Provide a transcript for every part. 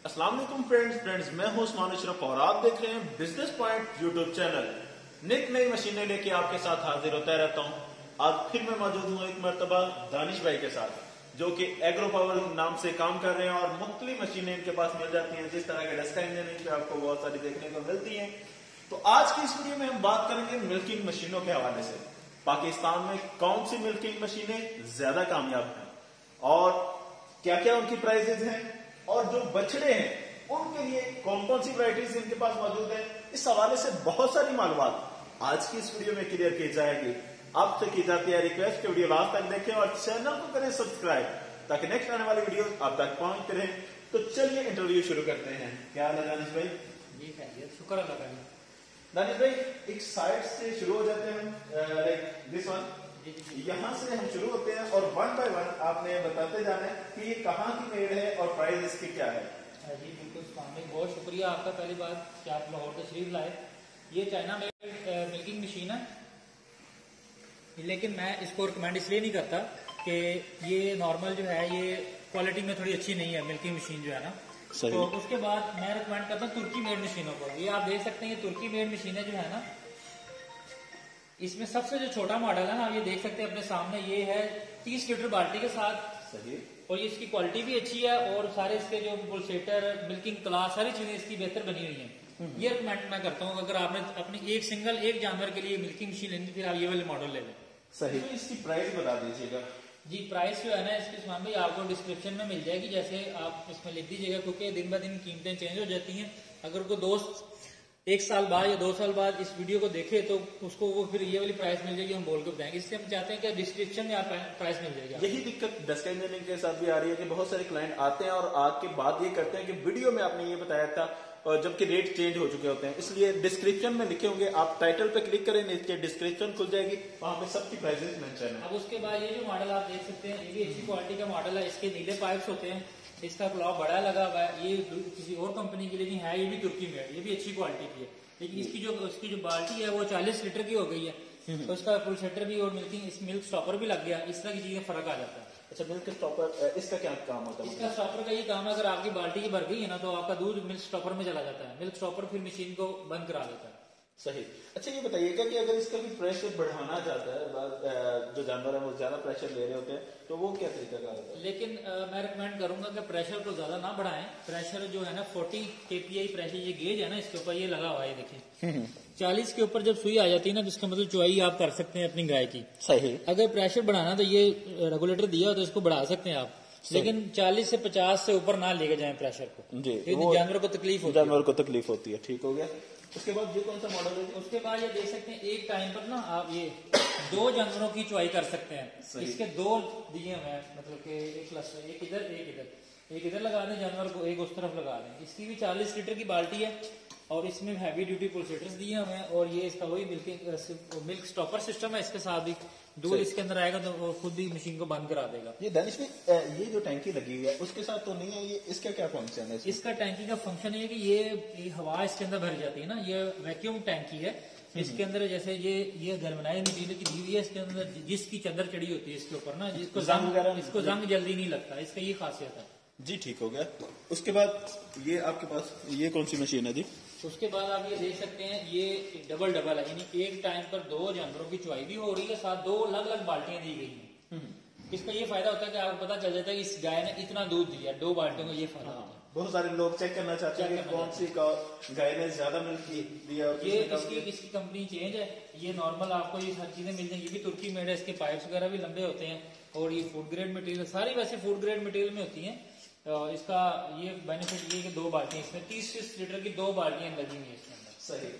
अस्सलाम वालेकुम फ्रेंड्स, मैं हूं उस्मान अशरफ और आप देख रहे हैं बिजनेस पॉइंट यूट्यूब चैनल। नित नई मशीनें लेके आपके साथ हाजिर होता रहता हूं। आज फिर मैं मौजूद हूं एक मरतबा दानिश भाई के साथ, जो कि एग्रो पावर नाम से काम कर रहे हैं और मुख्तलिफ मशीनें इनके पास मिल जाती हैं। जिस तरह के डस्का इंजीनियरिंग पे आपको बहुत सारी देखने को मिलती हैं। तो आज की इस वीडियो में हम बात करेंगे मिल्किंग मशीनों के हवाले से। पाकिस्तान में कौन सी मिल्किंग मशीनें ज्यादा कामयाब हैं और क्या क्या उनकी प्राइसेज हैं, और जो बछड़े हैं उनके लिए कौन कौन सी वैरायटीज इनके पास मौजूद है। इस हवाले से बहुत सारी मालूमात आज की इस वीडियो में क्लियर की जाएगी। आपसे की जाती है रिक्वेस्ट कि वीडियो लास्ट तक देखें और चैनल को करें सब्सक्राइब, ताकि नेक्स्ट आने वाली वीडियो आप तक पहुंचते रहे। तो चलिए इंटरव्यू शुरू करते हैं। क्या हाल है दानिश भाई? जी खैरियत, शुक्र अल्लाह का। दानिश भाई, एक साइड से शुरू हो जाते हैं, लाइक दिस वन। यहाँ से हम शुरू होते हैं और वन बाय वन आपने बताते जाना है कि ये कहाँ की मेड है और प्राइस इसकी क्या है। जी बिल्कुल, बहुत शुक्रिया आपका पहली बात कि आप लाहौर तशरीफ लाए। ये चाइना मेड मिल्किंग मशीन है, लेकिन मैं इसको रिकमेंड इसलिए नहीं करता कि ये नॉर्मल जो है ये क्वालिटी में थोड़ी अच्छी नहीं है मिल्किंग मशीन जो है ना। तो उसके बाद मैं रिकमेंड करता हूँ तुर्की मेड मशीनों को। ये आप देख सकते हैं, ये तुर्की मेड मशीनें जो है ना, इसमें सबसे जो छोटा मॉडल है ना, आप ये देख सकते हैं अपने सामने, ये है 30 लीटर बाल्टी के साथ। सही। और ये इसकी क्वालिटी भी अच्छी है और सारे इसके जो बुलसेटर, मिल्किंग क्लास, सारी चीजें इसकी बेहतर बनी हुई हैं। ये रिकमेंड मैं करता हूँ, अगर आपने अपनी एक जानवर के लिए मिल्किंग मशीन लेनी, फिर आप ये वाले मॉडल ले लें। सही। तो इसकी प्राइस बता दीजिएगा। जी प्राइस जो है ना इसकी उस्मान भाई आपको डिस्क्रिप्शन में मिल जाएगी, जैसे आप इसमें लिख दीजिएगा, क्योंकि दिन ब दिन कीमतें चेंज हो जाती हैं। अगर कोई दोस्त 1 साल बाद या 2 साल बाद इस वीडियो को देखे तो उसको वो फिर ये वाली प्राइस मिल जाएगी, हम बोल के बताएंगे। इसलिए हम चाहते हैं कि डिस्क्रिप्शन में आप प्राइस मिल जाएगी। यही दिक्कत डस्का इंजीनियरिंग के साथ भी आ रही है कि बहुत सारे क्लाइंट आते हैं और आके बाद ये करते हैं कि वीडियो में आपने ये बताया था, और जबकि रेट चेंज हो चुके होते हैं। इसलिए डिस्क्रिप्शन में लिखे होंगे, आप टाइटल पे क्लिक करें, नीचे डिस्क्रिप्शन खुल जाएगी, वहां पे सबकी प्राइसेस मेंशन है। अब उसके बाद ये जो मॉडल आप देख सकते हैं, ये भी अच्छी क्वालिटी का मॉडल है। इसके नीले पाइप्स होते हैं, इसका क्लॉक बड़ा लगा हुआ है। ये किसी और कंपनी के लिए नहीं है, ये भी तुर्की में है, ये भी अच्छी क्वालिटी की है। लेकिन इसकी जो बाल्टी है वो 40 लीटर की हो गई है, तो इसका फुल सेटर भी और मिल्क स्टॉपर भी लग गया। इस तरह की चीजें फर्क आ जाता है। अच्छा, मिल्क स्टॉपर इसका क्या काम होता है? इसका स्टॉपर का ये काम है, अगर आपकी बाल्टी की भर गई है ना, तो आपका दूध मिल्क स्टॉपर में चला जाता है। मिल्क स्टॉपर फिर मशीन को बंद करा देता है। सही। अच्छा, ये बताइएगा कि अगर इसका भी प्रेशर बढ़ाना चाहता है, जो जानवर है वो ज्यादा प्रेशर ले रहे होते हैं, तो वो क्या तरीका का होता है? लेकिन मैं रिकमेंड करूंगा कि प्रेशर को ज्यादा ना बढ़ाएं। प्रेशर जो है ना 40 kPa प्रेशर, ये गेज है ना इसके ऊपर, ये लगा हुआ है, देखिए 40 के ऊपर जब सुई आ जाती है ना, तो इसका मतलब चुवाई आप कर सकते हैं अपनी गाय की। सही। अगर प्रेशर बढ़ाना तो ये रेगुलेटर दिया हो तो इसको बढ़ा सकते हैं आप, लेकिन 40 से 50 से ऊपर ना लेके जाएं प्रेशर को जी। जानवर को तकलीफ होती है, जानवर को तकलीफ होती है। ठीक हो गया। उसके बाद ये कौन सा मॉडल है? उसके बाद ये देख सकते हैं, एक टाइम पर ना आप ये 2 जानवरों की चुवाई कर सकते हैं। इसके 2 दिए हुए हैं, मतलब कि एक क्लस्टर, एक इधर लगा दें जानवर को, एक उस तरफ लगा दें। इसकी भी 40 लीटर की बाल्टी है और इसमें हैवी ड्यूटी पुलसेटर्स दिए हुए हैं। और ये इसका वही मिल्क स्टॉपर सिस्टम है, इसके साथ भी दूध इसके अंदर आएगा तो वो खुद ही मशीन को बंद करा देगा। ये दानिश में ये जो टैंकी लगी हुई है उसके साथ तो नहीं है, ये इसका क्या फंक्शन है? इसका टैंकी का फंक्शन है कि ये हवा इसके अंदर भर जाती है ना, ये वैक्यूम टैंकी है। इसके अंदर जैसे ये गलवनाई मटीरियल की दी हुई है, इसके अंदर जिसकी चंदर चढ़ी होती है इसके ऊपर ना, इसको जंग जल्दी नहीं लगता, इसका ये खासियत है जी। ठीक हो गया। उसके बाद ये आपके पास ये कौन सी मशीन है जी? उसके बाद आप ये देख सकते हैं, ये डबल है, यानी एक टाइम पर 2 जानवरों की चुवाई भी हो रही है, साथ 2 अलग अलग बाल्टियां दी गई हैं। इसका ये फायदा होता है कि आपको पता चल जाता है कि इस गाय ने इतना दूध दिया, 2 बाल्टियों को, ये फायदा होता है। बहुत सारे लोग चेक करना चाहते हैं कि कौन सी गाय ने ज्यादा मिल्क दिया। ये इसकी कंपनी चेंज है, ये नॉर्मल आपको ये हर चीजें मिल जाएंगी। ये भी तुर्की मेड है, इसके पाइप्स वगैरह भी लंबे होते हैं और ये फूड ग्रेड मटेरियल, सारी वैसे फूड ग्रेड मटेरियल में होती है। इसका ये बेनिफिट ये कि 2 बाल्टियां, इसमें 30 लीटर की 2 बाल्टियां लगी हुई है इसके अंदर। सही।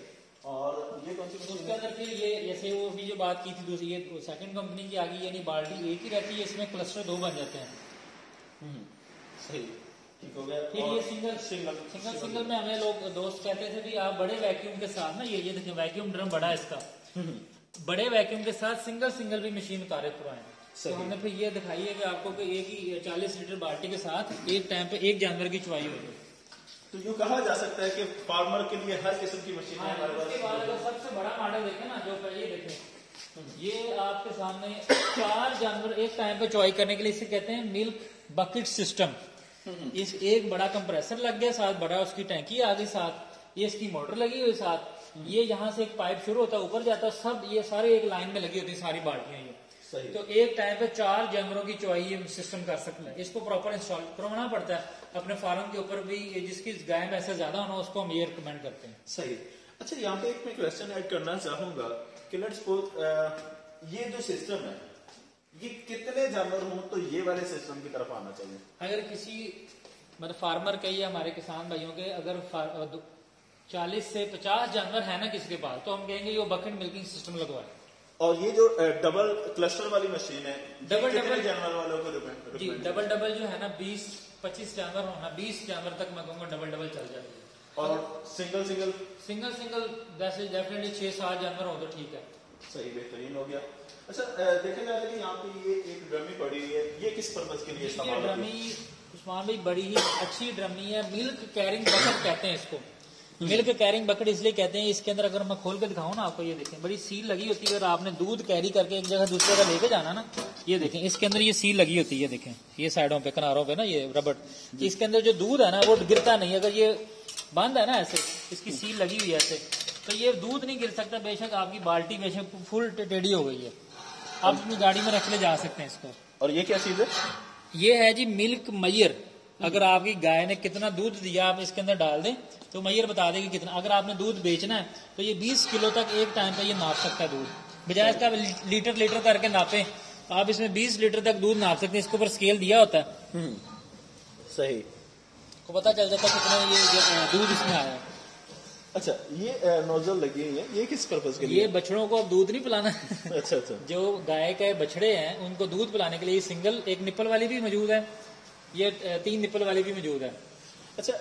और ये कौन सी? उसके अंदर फिर ये जैसे वो भी जो बात की थी दूसरी, ये सेकंड कंपनी की आ गई, यानी बाल्टी एक ही रहती है, इसमें क्लस्टर 2 बन जाते हैं। सही। ठीक हो गया। फिर ये सिंगल में हमें लोग दोस्त कहते थे कि आप बड़े वैक्यूम के साथ ना, ये देखिए वैक्यूम ड्रम बड़ा है इसका, बड़े वैक्यूम के साथ सिंगल भी मशीन उतारे पुराने। तो हमने फिर ये दिखाई है कि आपको एक ही 40 लीटर बाल्टी के साथ एक टाइम पे एक जानवर की चुवाई होगी। तो यूँ कहा जा सकता है कि फार्मर के लिए हर किस्म की मशीन है। उसके बाद अगर सबसे बड़ा मॉडल देखें ना, जो पहले देखें, ये आपके सामने 4 जानवर एक टाइम पे चुवाई करने के लिए, इसे कहते हैं मिल्क बकेट सिस्टम। इस एक बड़ा कंप्रेसर लग गया साथ, बड़ा उसकी टैंकी आ गई साथ, ये इसकी मोटर लगी हुई साथ, ये यहाँ से एक पाइप शुरू होता है ऊपर जाता है, सब ये सारे एक लाइन में लगी होती है सारी बाल्टियां ये। सही। तो एक टाइम पे 4 जानवरों की चौवाई ये सिस्टम कर सकता है। इसको प्रॉपर इंस्टॉल करवाना पड़ता है अपने फार्म के ऊपर भी, जिसकी गाय भैंस ज्यादा होना उसको हम ये रिकमेंड करते हैं। सही। अच्छा, यहाँ पे एक मैं क्वेश्चन ऐड करना चाहूंगा कि लेट्स सपोज ये जो सिस्टम है ये कितने जानवर हों तो ये वाले सिस्टम की तरफ आना चाहिए? अगर किसी मतलब फार्मर के या हमारे किसान भाइयों के अगर 40 से 50 जानवर है ना किसी के पास, तो हम कहेंगे ये बकेट मिल्किंग सिस्टम लगवाए। और ये जो डबल क्लस्टर वाली मशीन है, डबल जानवर वालों को रिकमेंड? जी डबल जो है ना 20-25 जानवर होना, 20 जानवर तक मैं कहूँगा डबल चल जाती है। और सिंगल वैसे डेफिनेटली 6-7 जानवर हो तो ठीक है। सही, बेहतरीन हो गया। अच्छा, देखा जाए कि यहाँ पे ये एक ड्रमी पड़ी हुई है, ये किस पर्पज के लिए इस्तेमाल होती है? ड्रमी उस्मान भाई बड़ी ही अच्छी ड्रमी है, मिल्क कैरिंग बकेट कहते हैं इसको। मिल्क कैरिंग बकेट इसलिए कहते हैं, इसके अंदर अगर मैं खोल के दिखाऊं ना आपको, ये देखें बड़ी सील लगी होती है। अगर आपने दूध कैरी करके एक जगह दूसरी जगह लेके जाना ना, ये देखें इसके अंदर ये सील लगी होती है, देखें ये साइडों पे किनारों पे ना ये रबड़, इसके अंदर जो दूध है ना वो गिरता नहीं। अगर ये बंद है ना ऐसे, इसकी सील लगी हुई है ऐसे, तो ये दूध नहीं गिर सकता। बेशक आपकी बाल्टी बेशक फुल टेढ़ी हो गई है, आप अपनी गाड़ी में रख ले जा सकते हैं इसको। और ये क्या चीज है? ये है जी मिल्क मैयर। अगर आपकी गाय ने कितना दूध दिया आप इसके अंदर डाल दें तो मैयर बता देगी कितना। अगर आपने दूध बेचना है तो ये 20 किलो तक एक टाइम पे ये नाप सकता है दूध, बजाय इसका लीटर करके नापे। आप इसमें 20 लीटर तक दूध नाप सकते हैं। इसके ऊपर स्केल दिया होता है, सही, को पता चल जाता है कितना ये दूध इसमें आया है। अच्छा, ये नोजल लगी हुई है, ये किस पर्पज के लिए? ये बछड़ों को अब दूध नहीं पिलाना। अच्छा। जो गाय के बछड़े हैं उनको दूध पिलाने के लिए सिंगल एक निप्पल वाली भी मौजूद है, ये 3 निप्पल वाली भी मौजूद है। अच्छा,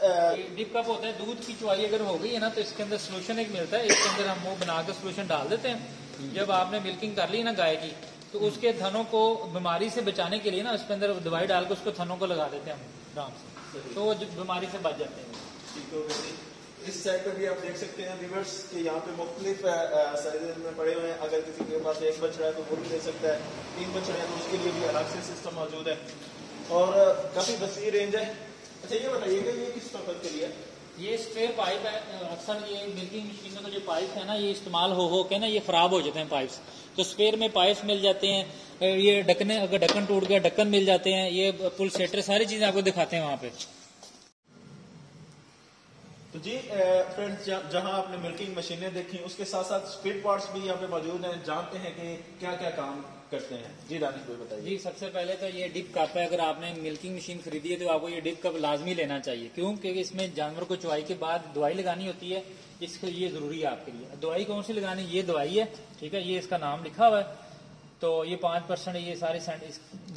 डिप कप होता है, दूध की चुवाई अगर हो गई है ना तो इसके अंदर सोल्यूशन एक मिलता है, इसके अंदर हम वो बनाकर सोल्यूशन डाल देते हैं। जब आपने मिल्किंग कर ली ना गाय की, तो उसके थनों को बीमारी से बचाने के लिए ना उसके अंदर दवाई डाल के उसको थनों को लगा देते हैं हम आराम से, तो वो बीमारी से बच जाते हैं। ठीक हो गई। इस साइड पे भी आप देख सकते हैं व्यूअर्स कि यहाँ पे मुख्तलिफ साइजेज में पड़े हुए हैं। अगर किसी के पास एक बछड़ा है तो वो भी ले सकता है, 3 बछड़े हैं तो उसके लिए भी अलग से सिस्टम मौजूद है और काफी वसी रेंज है। अच्छा, ये बताइएगा ये किस पर्पज के लिए है? ये स्पेयर पाइप है। अक्सर ये मिल्किंग मशीनों का जो पाइप है ना ये इस्तेमाल हो के ना ये खराब हो जाते हैं पाइप्स, तो स्पेयर में पाइप्स मिल जाते हैं। ये ढक्कन, अगर ढक्कन टूट गया ढक्कन मिल जाते हैं, ये पुल सेटर, सारी चीजें आपको दिखाते हैं वहाँ पे। तो जी फ्रेंड्स, जहां आपने मिल्किंग मशीनें देखी उसके साथ साथ स्पीड पार्ट्स भी यहाँ पे मौजूद हैं। जानते हैं कि क्या क्या काम करते हैं। जी दानिश भाई बताइए। जी सबसे पहले तो ये डिप कप है। अगर आपने मिल्किंग मशीन खरीदी है तो आपको ये डिप कप लाजमी लेना चाहिए। क्यों? क्योंकि इसमें जानवर को चुवाई के बाद दवाई लगानी होती है, इसके लिए जरूरी है आपके लिए। दवाई कौन सी लगानी? ये दवाई है, ठीक है, ये इसका नाम लिखा हुआ है। तो ये 5% ये सारे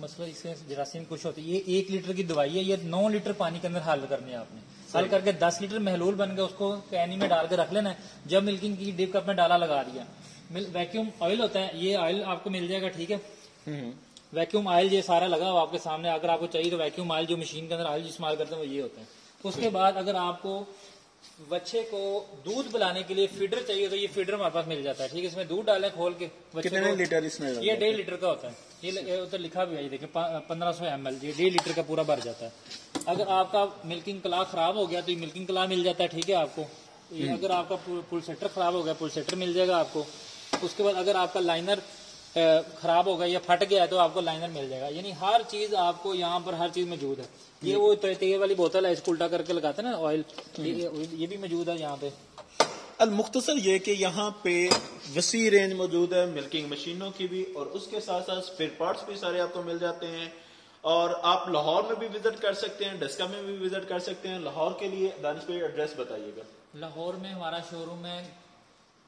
मतलब इसके जरासीम कुछ होती है। ये 1 लीटर की दवाई है, ये 9 लीटर पानी के अंदर हल करनी है आपने। हल करके 10 लीटर महलूल बन गया, उसको कैनी में डाल के रख लेना है। जब मिल्किंग की डिप कप में डाला लगा दिया। वैक्यूम ऑयल होता है, ये ऑयल आपको मिल जाएगा, ठीक है। वैक्यूम ऑयल ये सारा लगा हुआ आपके सामने। अगर आपको चाहिए तो वैक्यूम ऑयल जो मशीन के अंदर ऑयल इस्तेमाल करते हैं वो ये होता है। उसके बाद अगर आपको बच्चे को दूध पिलाने के लिए फीडर चाहिए तो ये फीडर हमारे पास मिल जाता है, ठीक है। इसमें दूध डालें खोल के। कितने लीटर इसमें? ये 1.5 लीटर का होता है। ये उधर लिखा भी है, ये देखिए 1500 ml, ये 1.5 लीटर का पूरा भर जाता है। अगर आपका मिल्किंग कला खराब हो गया तो ये मिल्किंग कला मिल जाता है, ठीक है आपको। अगर आपका पुल सेटर खराब हो गया, पुल सेटर मिल जाएगा आपको। उसके बाद अगर आपका लाइनर खराब हो गया या फट गया तो आपको लाइनर मिल जाएगा। यानी हर चीज आपको यहाँ पर हर चीज मौजूद है। ये वो तेल वाली बोतल है, इसको उल्टा करके लगाते हैं ना ऑयल, ये भी मौजूद है यहाँ पे। अल मुख्तसर ये कि यहाँ पे वसी रेंज मौजूद है मिल्किंग मशीनों की भी, और उसके साथ साथ स्पेयर पार्ट्स भी सारे आपको मिल जाते हैं। और आप लाहौर में भी विजिट कर सकते हैं, डस्का में भी विजिट कर सकते हैं। लाहौर के लिए दानिश भाई एड्रेस बताइएगा। लाहौर में हमारा शोरूम है,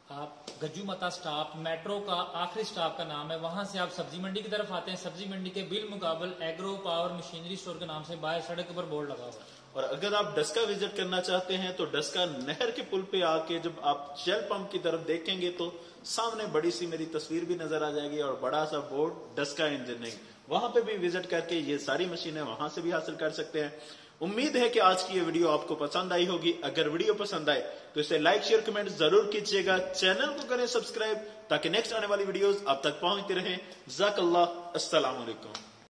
आप गज्जू मता स्टॉप, मेट्रो का आखिरी स्टॉप का नाम है, वहां से आप सब्जी मंडी की तरफ आते हैं। सब्जी मंडी के बिल मुकाबल एग्रो पावर मशीनरी स्टोर के नाम से बाहर सड़क पर बोर्ड लगा हुआ है। और अगर आप डस्का विजिट करना चाहते हैं तो डस्का नहर के पुल पे आके जब आप शेल पंप की तरफ देखेंगे तो सामने बड़ी सी मेरी तस्वीर भी नजर आ जाएगी और बड़ा सा बोर्ड डस्का इंजीनियरिंग, वहां पे भी विजिट करके ये सारी मशीनें वहां से भी हासिल कर सकते हैं। उम्मीद है कि आज की ये वीडियो आपको पसंद आई होगी। अगर वीडियो पसंद आए तो इसे लाइक शेयर कमेंट जरूर कीजिएगा। चैनल को करें सब्सक्राइब ताकि नेक्स्ट आने वाली वीडियोस आप तक पहुंचती रहें। जज़ाकल्लाह, अस्सलाम वालेकुम।